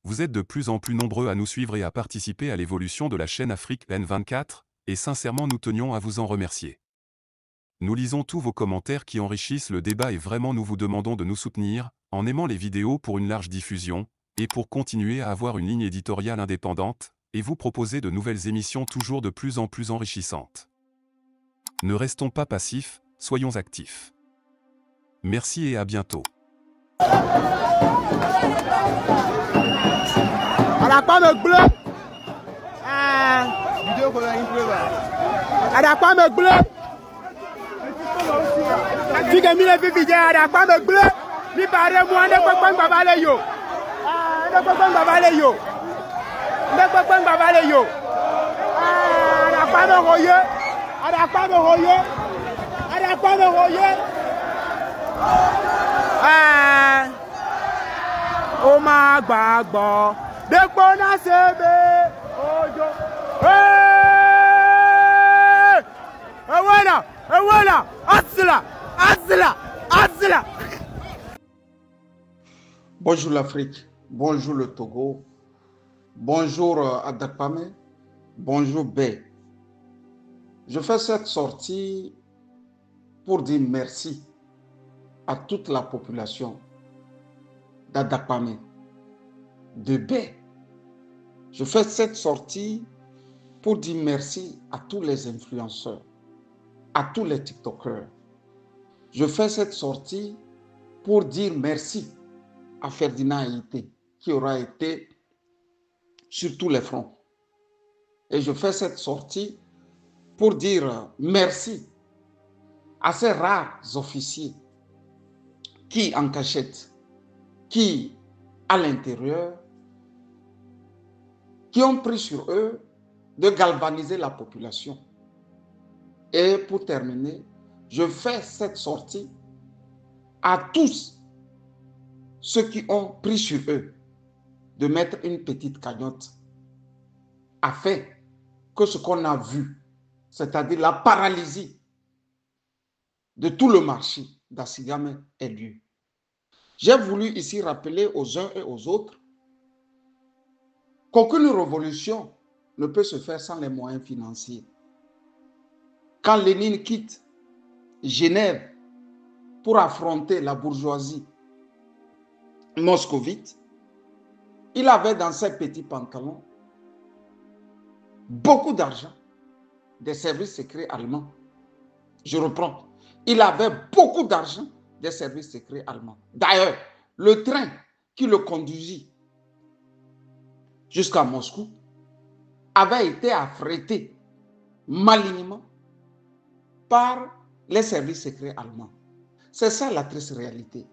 Vous êtes de plus en plus nombreux à nous suivre et à participer à l'évolution de la chaîne Afrique N24, et sincèrement nous tenions à vous en remercier. Nous lisons tous vos commentaires qui enrichissent le débat et vraiment nous vous demandons de nous soutenir, en aimant les vidéos pour une large diffusion, et pour continuer à avoir une ligne éditoriale indépendante, et vous proposer de nouvelles émissions toujours de plus en plus enrichissantes. Ne restons pas passifs, soyons actifs. Merci et à bientôt. Ó máa gbàgbọ́ dépò náà ṣe bẹ́ òjò. Ewéla, Asila. Bonjour l'Afrique, bonjour le Togo, bonjour Adakpame, bonjour Bé. Je fais cette sortie pour dire merci à toute la population d'Adakpame, de Bé. Je fais cette sortie pour dire merci à tous les influenceurs, à tous les TikTokers. Je fais cette sortie pour dire merci à Ferdinand Haïté, qui aura été sur tous les fronts. Et je fais cette sortie pour dire merci à ces rares officiers qui, en cachette, qui, à l'intérieur, qui ont pris sur eux de galvaniser la population. Et pour terminer, je fais cette sortie à tous ceux qui ont pris sur eux de mettre une petite cagnotte afin que ce qu'on a vu, c'est-à-dire la paralysie de tout le marché d'Assigame ait lieu. J'ai voulu ici rappeler aux uns et aux autres qu'aucune révolution ne peut se faire sans les moyens financiers. Quand Lénine quitte Genève pour affronter la bourgeoisie moscovite, il avait dans ses petits pantalons beaucoup d'argent des services secrets allemands. Je reprends. Il avait beaucoup d'argent des services secrets allemands. D'ailleurs, le train qui le conduisit jusqu'à Moscou avait été affrété malignement par les services secrets allemands. C'est ça la triste réalité.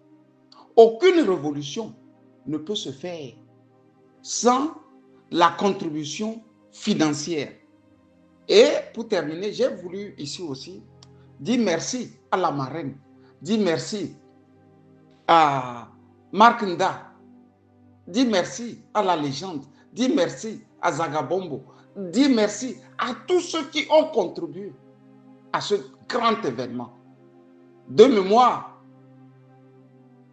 Aucune révolution ne peut se faire sans la contribution financière. Et pour terminer, j'ai voulu ici aussi dire merci à la marraine, dire merci à Marc Nda, dire merci à la légende, dire merci à Zagabombo, dire merci à tous ceux qui ont contribué à ce grand événement. De mémoire,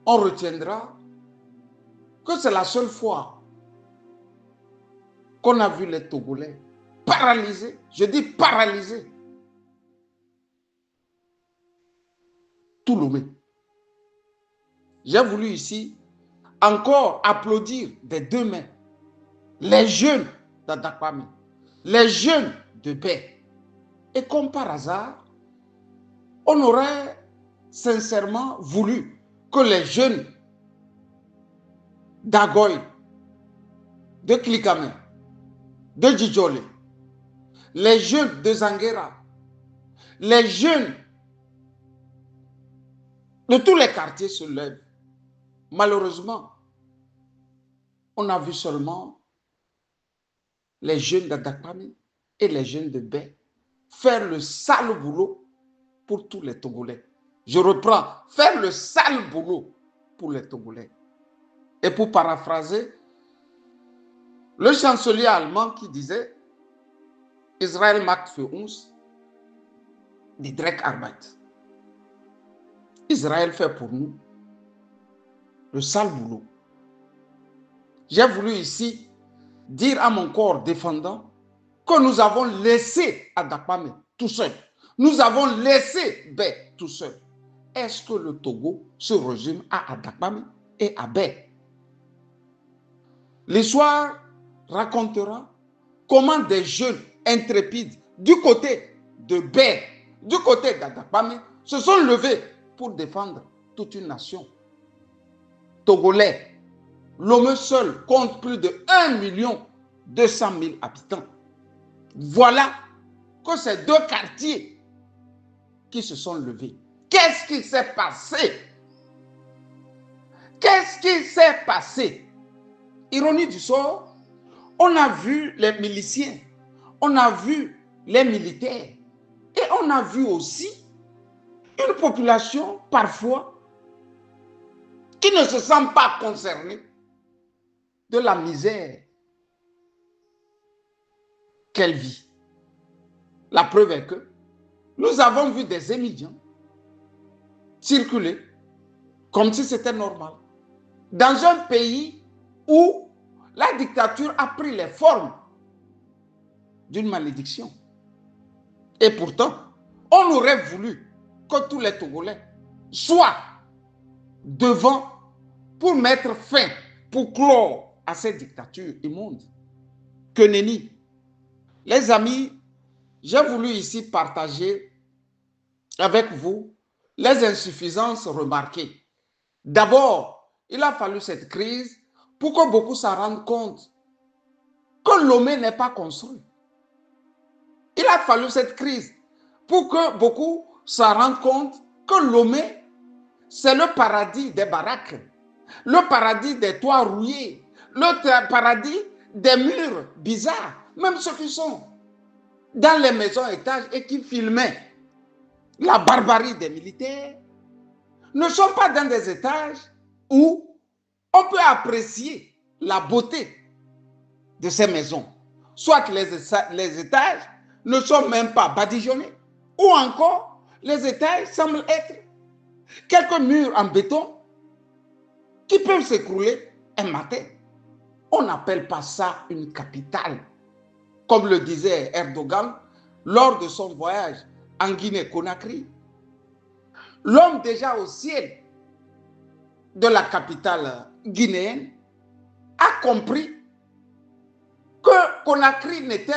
on retiendra que c'est la seule fois qu'on a vu les Togolais paralysés, je dis paralysés, tout Lomé. J'ai voulu ici encore applaudir des deux mains les jeunes d'Adakpame, les jeunes de Bé. Et comme par hasard, on aurait sincèrement voulu que les jeunes d'Agoy, de Klikame, de Djidjolé, les jeunes de Zanguera, les jeunes de tous les quartiers se lèvent. Malheureusement, on a vu seulement les jeunes d'Adakpame et les jeunes de Bé faire le sale boulot pour tous les Togolais. Je reprends, faire le sale boulot pour les Togolais. Et pour paraphraser le chancelier allemand qui disait Israël macht für uns die Dreckarbeit. Israël fait pour nous le sale boulot. j'ai voulu ici dire à mon corps défendant que nous avons laissé Adakpame tout seul. Nous avons laissé Bé tout seul. Est-ce que le Togo se résume à Adakpame et à Bé? L'histoire racontera comment des jeunes intrépides du côté de Bé, du côté d'Adakpame, se sont levés pour défendre toute une nation. Togolais, Lomé seul compte plus de 1 200 000 habitants. Voilà que ces deux quartiers qui se sont levés. Qu'est-ce qui s'est passé? Qu'est-ce qui s'est passé? Ironie du sort, on a vu les miliciens, on a vu les militaires et on a vu aussi une population parfois qui ne se sent pas concernée de la misère qu'elle vit. La preuve est que nous avons vu des émigrants circuler comme si c'était normal. Dans un pays où la dictature a pris les formes d'une malédiction. Et pourtant, on aurait voulu que tous les Togolais soient devant pour mettre fin, pour clore à cette dictature immonde. Que nenni. Les amis, j'ai voulu ici partager avec vous les insuffisances remarquées. D'abord, il a fallu cette crise pour que beaucoup s'en rendent compte que Lomé n'est pas construit. Il a fallu cette crise pour que beaucoup s'en rendent compte que Lomé, c'est le paradis des baraques, le paradis des toits rouillés, le paradis des murs bizarres, même ceux qui sont dans les maisons étages et qui filmaient la barbarie des militaires, ne sont pas dans des étages où on peut apprécier la beauté de ces maisons. Soit les étages ne sont même pas badigeonnés, ou encore les étages semblent être quelques murs en béton qui peuvent s'écrouler un matin. On n'appelle pas ça une capitale. Comme le disait Erdogan lors de son voyage en Guinée-Conakry. L'homme déjà au ciel de la capitale guinéenne a compris que Conakry n'était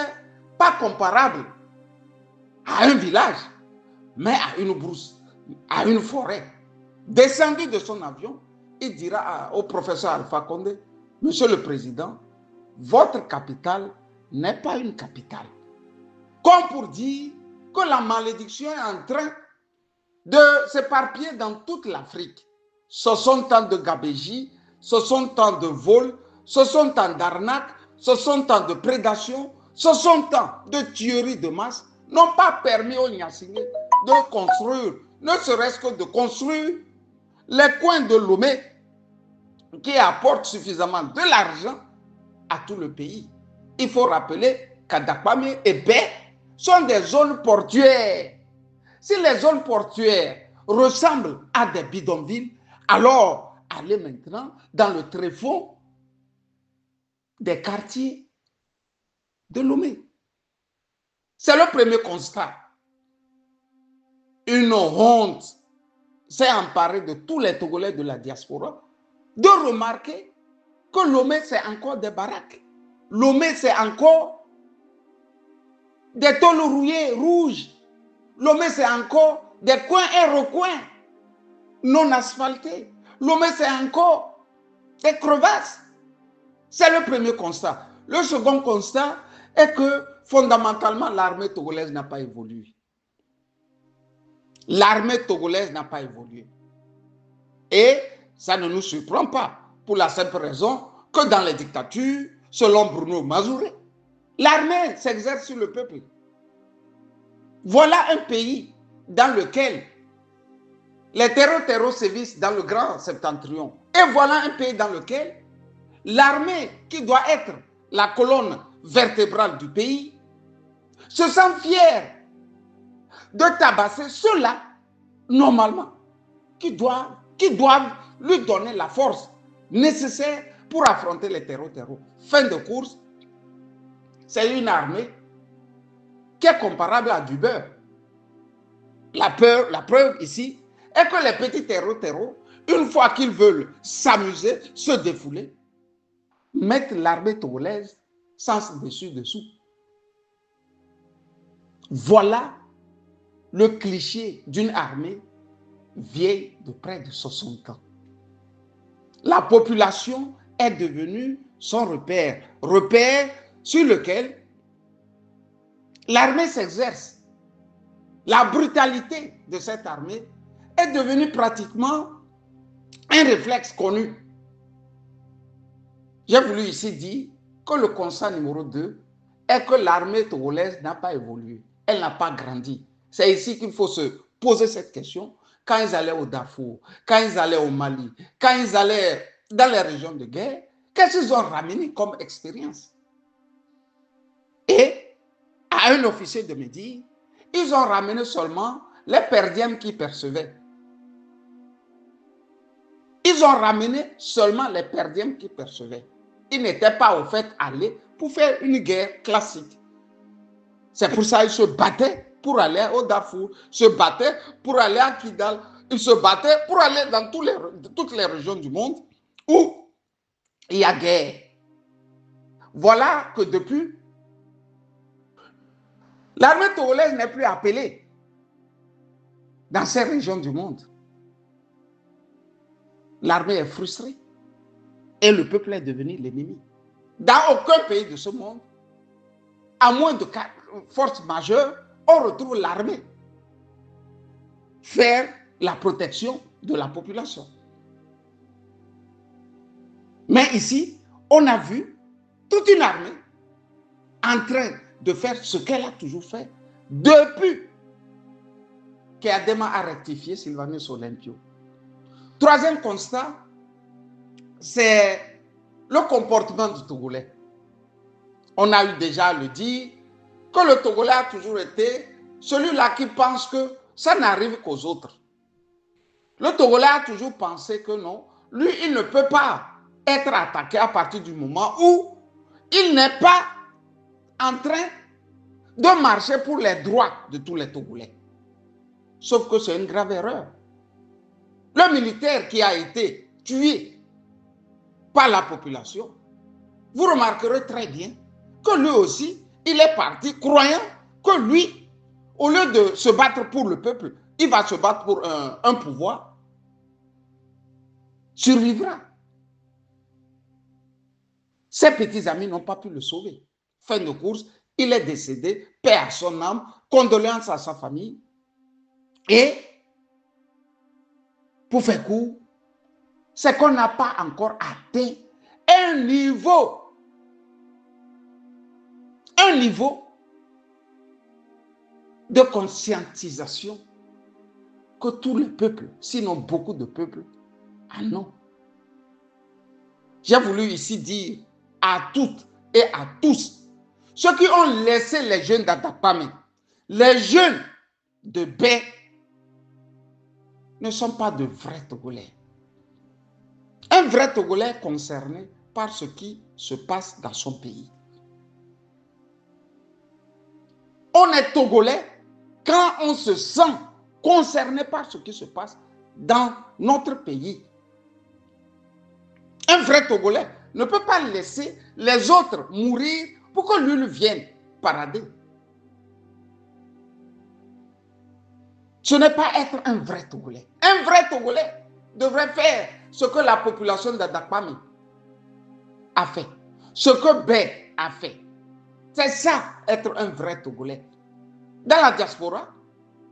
pas comparable à un village, mais à une brousse, à une forêt. Descendu de son avion, il dira au professeur Alpha Condé, Monsieur le Président, votre capitale n'est pas une capitale. Comme pour dire que la malédiction est en train de s'éparpiller dans toute l'Afrique. Ce sont tant de gabégies, ce sont tant de vols, ce sont tant d'arnaques, ce sont tant de prédations, ce sont tant de tueries de masse, n'ont pas permis aux Nyassingé de construire, ne serait-ce que de construire les coins de Lomé qui apportent suffisamment de l'argent à tout le pays. Il faut rappeler qu'Adakpame et Bé sont des zones portuaires. Si les zones portuaires ressemblent à des bidonvilles, alors allez maintenant dans le tréfonds des quartiers de Lomé. C'est le premier constat. Une honte s'est emparée de tous les Togolais de la diaspora de remarquer que Lomé, c'est encore des baraques. Lomé, c'est encore des tôles rouillées rouges. Lomé, c'est encore des coins et recoins non asphaltés. Lomé, c'est encore des crevasses. C'est le premier constat. Le second constat est que fondamentalement, l'armée togolaise n'a pas évolué. L'armée togolaise n'a pas évolué. Et ça ne nous surprend pas, pour la simple raison que dans les dictatures, selon Bruno Mazuré, l'armée s'exerce sur le peuple. Voilà un pays dans lequel les terreaux sévissent dans le grand septentrion. Et voilà un pays dans lequel l'armée, qui doit être la colonne vertébrale du pays, se sent fière de tabasser ceux-là, normalement, qui doivent lui donner la force nécessaire pour affronter les terreaux. Fin de course, c'est une armée qui est comparable à du beurre. La preuve ici est que les petits terreaux, une fois qu'ils veulent s'amuser, se défouler, mettent l'armée togolaise sans dessus-dessous. Voilà le cliché d'une armée vieille de près de 60 ans. La population est devenue son repère sur lequel l'armée s'exerce. La brutalité de cette armée est devenue pratiquement un réflexe connu. J'ai voulu ici dire que le constat numéro 2 est que l'armée togolaise n'a pas évolué. Elle n'a pas grandi. C'est ici qu'il faut se poser cette question. Quand ils allaient au Darfour, quand ils allaient au Mali, quand ils allaient dans les régions de guerre, qu'est-ce qu'ils ont ramené comme expérience? Et à un officier de me dire, ils ont ramené seulement les perdièmes qu'ils percevaient. Ils ont ramené seulement les perdièmes qu'ils percevaient. Ils n'étaient pas au fait allés pour faire une guerre classique. C'est pour ça qu'ils se battaient pour aller au Darfour, se battaient pour aller à Kidal, ils se battaient pour aller dans toutes les régions du monde où il y a guerre. Voilà que depuis, l'armée togolaise n'est plus appelée dans ces régions du monde. L'armée est frustrée et le peuple est devenu l'ennemi. Dans aucun pays de ce monde, à moins de force majeure, on retrouve l'armée faire la protection de la population. Mais ici, on a vu toute une armée en train de faire ce qu'elle a toujours fait depuis qu'Adema a rectifié Sylvanus Olympio. Troisième constat, c'est le comportement du Togolais. On a eu déjà à le dire que le Togolais a toujours été celui-là qui pense que ça n'arrive qu'aux autres. Le Togolais a toujours pensé que non, lui, il ne peut pas être attaqué à partir du moment où il n'est pas en train de marcher pour les droits de tous les Togolais. Sauf que c'est une grave erreur. Le militaire qui a été tué par la population, vous remarquerez très bien que lui aussi, il est parti croyant que lui, au lieu de se battre pour le peuple, il va se battre pour un pouvoir, survivra. Ses petits amis n'ont pas pu le sauver. Fin de course, il est décédé, paix à son âme, condoléances à sa famille. Et, pour faire court, c'est qu'on n'a pas encore atteint un niveau de conscientisation que tous les peuples, sinon beaucoup de peuples, en ont. J'ai voulu ici dire à toutes et à tous, ceux qui ont laissé les jeunes d'Adapamé, les jeunes de Bé, ne sont pas de vrais Togolais. Un vrai Togolais est concerné par ce qui se passe dans son pays. On est Togolais quand on se sent concerné par ce qui se passe dans notre pays. Un vrai Togolais ne peut pas laisser les autres mourir pour que lui vienne parader. Ce n'est pas être un vrai Togolais. Un vrai Togolais devrait faire ce que la population d'Adapamé a fait, ce que Bé a fait. C'est ça, être un vrai Togolais. Dans la diaspora,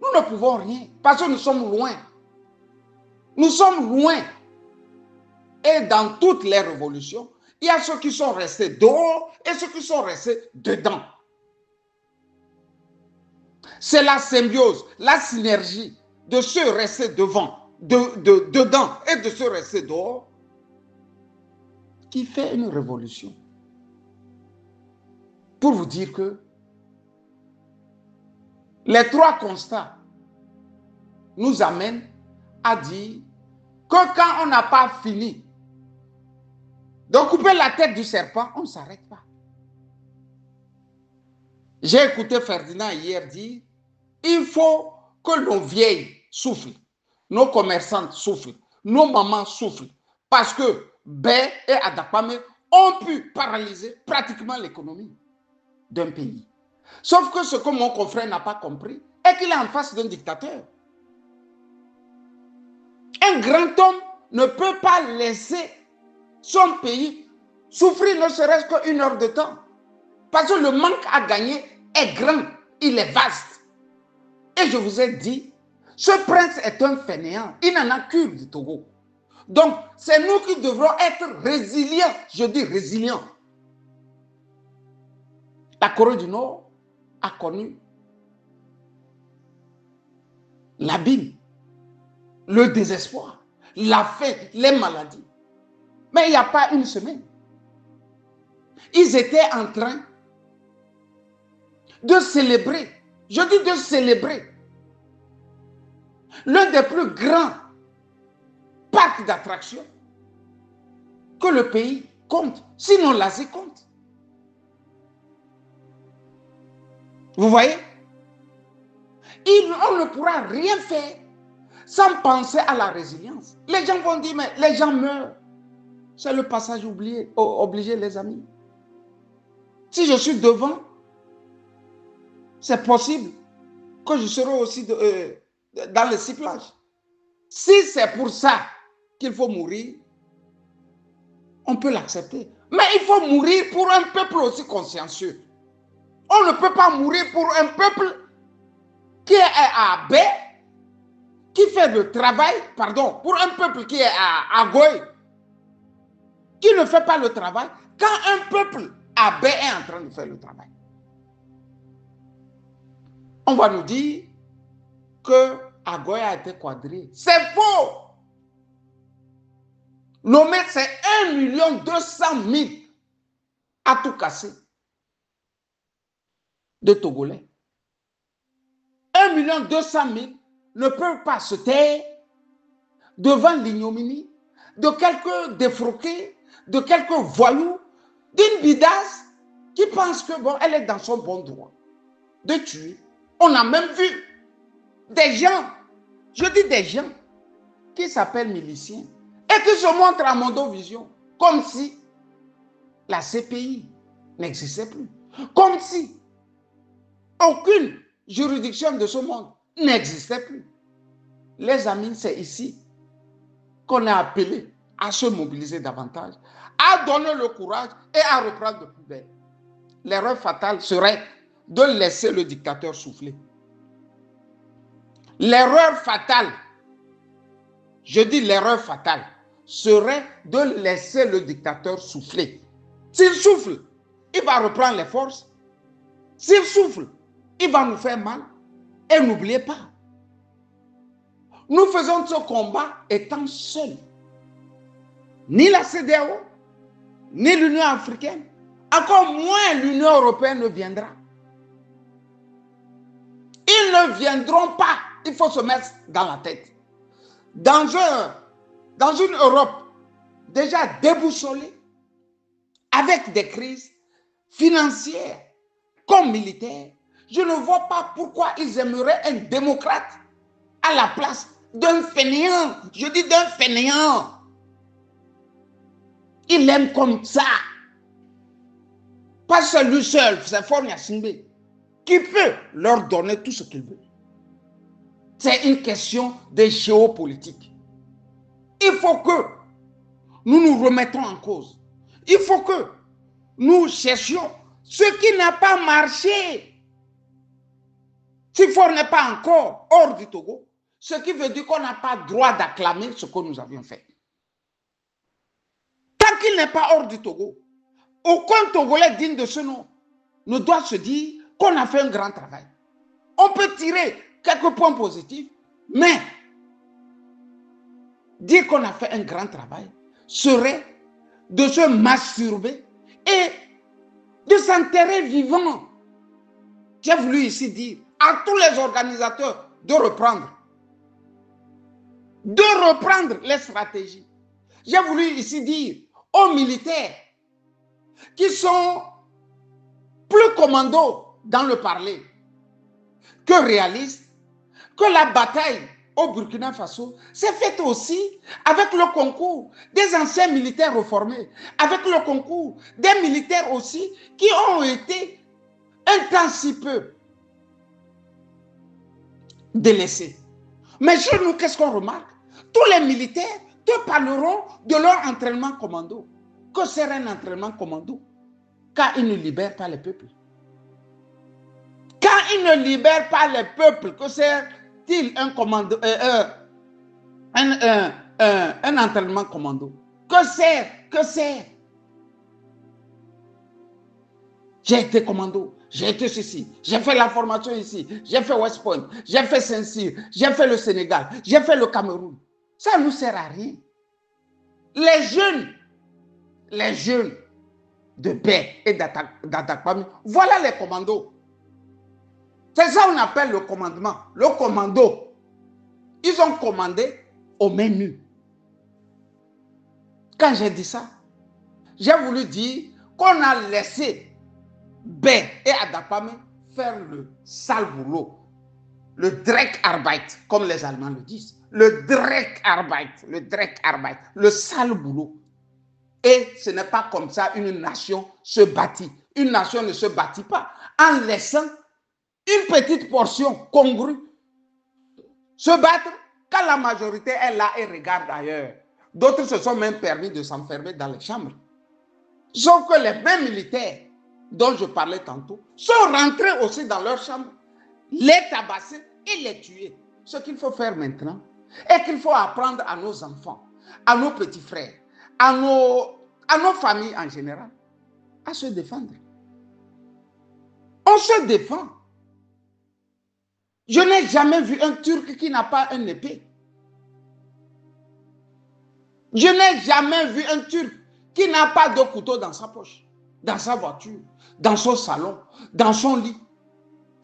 nous ne pouvons rien parce que nous sommes loin. Nous sommes loin. Et dans toutes les révolutions, il y a ceux qui sont restés dehors et ceux qui sont restés dedans. C'est la symbiose, la synergie de ceux restés dedans et de ceux restés dehors qui fait une révolution. Pour vous dire que les trois constats nous amènent à dire que quand on n'a pas fini Donc, couper la tête du serpent, on ne s'arrête pas. J'ai écouté Ferdinand hier dire, il faut que nos vieilles soufflent, nos commerçantes soufflent, nos mamans soufflent, parce que Bé et Adapame ont pu paralyser pratiquement l'économie d'un pays. Sauf que ce que mon confrère n'a pas compris est qu'il est en face d'un dictateur. Un grand homme ne peut pas laisser son pays souffrir ne serait-ce qu'une heure de temps. Parce que le manque à gagner est grand, il est vaste. Et je vous ai dit, ce prince est un fainéant, il n'en a qu'une du Togo. Donc, c'est nous qui devrons être résilients, je dis résilients. La Corée du Nord a connu l'abîme, le désespoir, la faim, les maladies. Mais il n'y a pas une semaine. Ils étaient en train de célébrer, je dis de célébrer, l'un des plus grands parcs d'attractions que le pays compte, sinon l'Asie compte. Vous voyez? On ne pourra rien faire sans penser à la résilience. Les gens vont dire, mais les gens meurent. C'est le passage obligé, les amis. Si je suis devant, c'est possible que je serai aussi dans le cyclage. Si c'est pour ça qu'il faut mourir, on peut l'accepter. Mais il faut mourir pour un peuple aussi consciencieux. On ne peut pas mourir pour un peuple qui est à Bé, qui fait le travail, pardon, pour un peuple qui est à Goy, qui ne fait pas le travail, quand un peuple à Bé est en train de faire le travail. On va nous dire que Agoy a été quadrillé. C'est faux! Lomé, c'est 1 200 000 à tout casser de Togolais. 1 200 000 ne peuvent pas se taire devant l'ignominie de quelques défroqués, de quelques voyous, d'une bidasse qui pense que bon, elle est dans son bon droit de tuer. On a même vu des gens, je dis des gens, qui s'appellent miliciens et qui se montrent à Mondovision comme si la CPI n'existait plus, comme si aucune juridiction de ce monde n'existait plus. Les amis, c'est ici qu'on est appelé à se mobiliser davantage, à donner le courage et à reprendre de plus belle. L'erreur fatale serait de laisser le dictateur souffler. L'erreur fatale, je dis l'erreur fatale, serait de laisser le dictateur souffler. S'il souffle, il va reprendre les forces. S'il souffle, il va nous faire mal. Et n'oubliez pas, nous faisons ce combat étant seuls. Ni la CEDEAO, ni l'Union africaine, encore moins l'Union européenne ne viendra. Ils ne viendront pas. Il faut se mettre dans la tête. Dans une Europe déjà déboussolée, avec des crises financières comme militaires, je ne vois pas pourquoi ils aimeraient un démocrate à la place d'un fainéant. Je dis d'un fainéant. Il aime comme ça. Pas seul lui seul, c'est Faure Gnassingbé, qui peut leur donner tout ce qu'il veut. C'est une question de géopolitique. Il faut que nous nous remettons en cause. Il faut que nous cherchions ce qui n'a pas marché. Si Faure n'est pas encore hors du Togo, ce qui veut dire qu'on n'a pas droit d'acclamer ce que nous avions fait. Tant qu'il n'est pas hors du Togo, aucun Togolais digne de ce nom ne doit se dire qu'on a fait un grand travail. On peut tirer quelques points positifs, mais dire qu'on a fait un grand travail serait de se masturber et de s'enterrer vivant. J'ai voulu ici dire à tous les organisateurs de reprendre les stratégies. J'ai voulu ici dire aux militaires qui sont plus commandos dans le parler que réalistes, que la bataille au Burkina Faso s'est faite aussi avec le concours des anciens militaires reformés, avec le concours des militaires aussi qui ont été un temps si peu délaissés. Mais chez nous, qu'est-ce qu'on remarque? Tous les militaires te parleront de leur entraînement commando. Que sert un entraînement commando? Car ils ne libèrent pas les peuples. Quand ils ne libèrent pas les peuples, que sert-il un commando, un entraînement commando? Que sert? Que sert? J'ai été commando, j'ai été ceci, j'ai fait la formation ici, j'ai fait West Point, j'ai fait Saint-Cyr, j'ai fait le Sénégal, j'ai fait le Cameroun. Ça ne nous sert à rien. Les jeunes de Bay et d'Atakpami, voilà les commandos. C'est ça qu'on appelle le commandement, le commando. Ils ont commandé au menu. Quand j'ai dit ça, j'ai voulu dire qu'on a laissé Bay et Adapame faire le sale boulot, le Dreckarbeit, comme les Allemands le disent, le Dreckarbeit, le sale boulot. Et ce n'est pas comme ça une nation se bâtit. Une nation ne se bâtit pas en laissant une petite portion congrue se battre quand la majorité est là et regarde ailleurs. D'autres se sont même permis de s'enfermer dans les chambres. Sauf que les mêmes militaires dont je parlais tantôt sont rentrés aussi dans leurs chambres, les tabasser et les tuer. Ce qu'il faut faire maintenant est qu'il faut apprendre à nos enfants, à nos petits frères, à nos familles en général, à se défendre. On se défend. Je n'ai jamais vu un Turc qui n'a pas une épée. Je n'ai jamais vu un Turc qui n'a pas de couteau dans sa poche, dans sa voiture, dans son salon, dans son lit.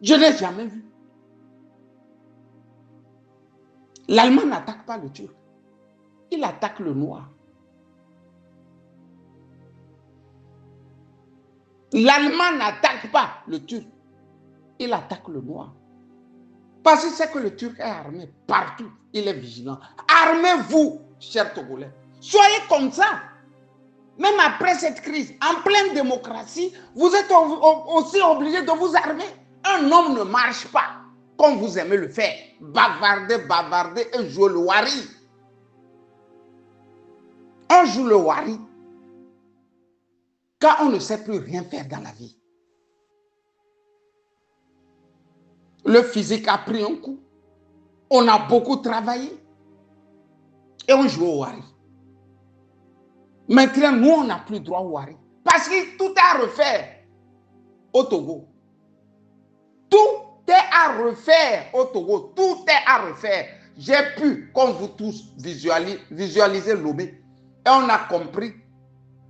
Je n'ai jamais vu. L'Allemand n'attaque pas le Turc. Il attaque le Noir. L'Allemand n'attaque pas le Turc. Il attaque le Noir. Parce qu'il sait que le Turc est armé partout. Il est vigilant. Armez-vous, chers Togolais. Soyez comme ça. Même après cette crise, en pleine démocratie, vous êtes aussi obligé de vous armer. Un homme ne marche pas comme vous aimez le faire. Bavarder et jouer le wari. On joue le wari quand on ne sait plus rien faire dans la vie. Le physique a pris un coup. On a beaucoup travaillé. Et on joue au wari. Maintenant, nous, on n'a plus droit au wari. Parce que tout est à refaire au Togo. Tout est à refaire au Togo. Tout est à refaire. J'ai pu, comme vous tous, visualiser Lomé. Et on a compris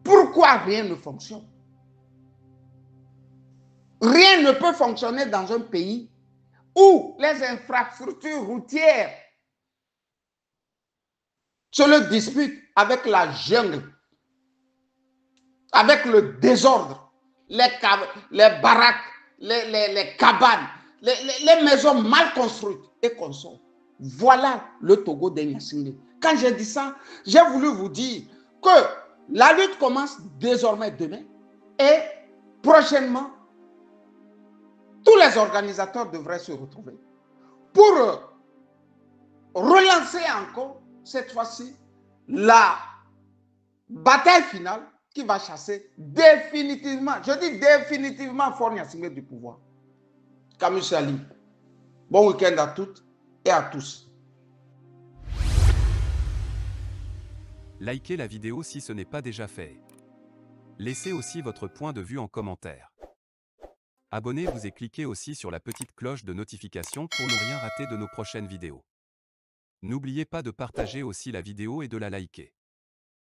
pourquoi rien ne fonctionne. Rien ne peut fonctionner dans un pays où les infrastructures routières se le disputent avec la jungle, avec le désordre, les baraques, les cabanes, les maisons mal construites et consorts. Voilà le Togo des Gnassingbé. Quand j'ai dit ça, j'ai voulu vous dire que la lutte commence désormais demain et prochainement, tous les organisateurs devraient se retrouver pour relancer encore, cette fois-ci, la bataille finale qui va chasser définitivement, je dis définitivement, Faure Gnassingbé du pouvoir. Camus Sali, bon week-end à toutes et à tous. Likez la vidéo si ce n'est pas déjà fait. Laissez aussi votre point de vue en commentaire. Abonnez-vous et cliquez aussi sur la petite cloche de notification pour ne rien rater de nos prochaines vidéos. N'oubliez pas de partager aussi la vidéo et de la liker.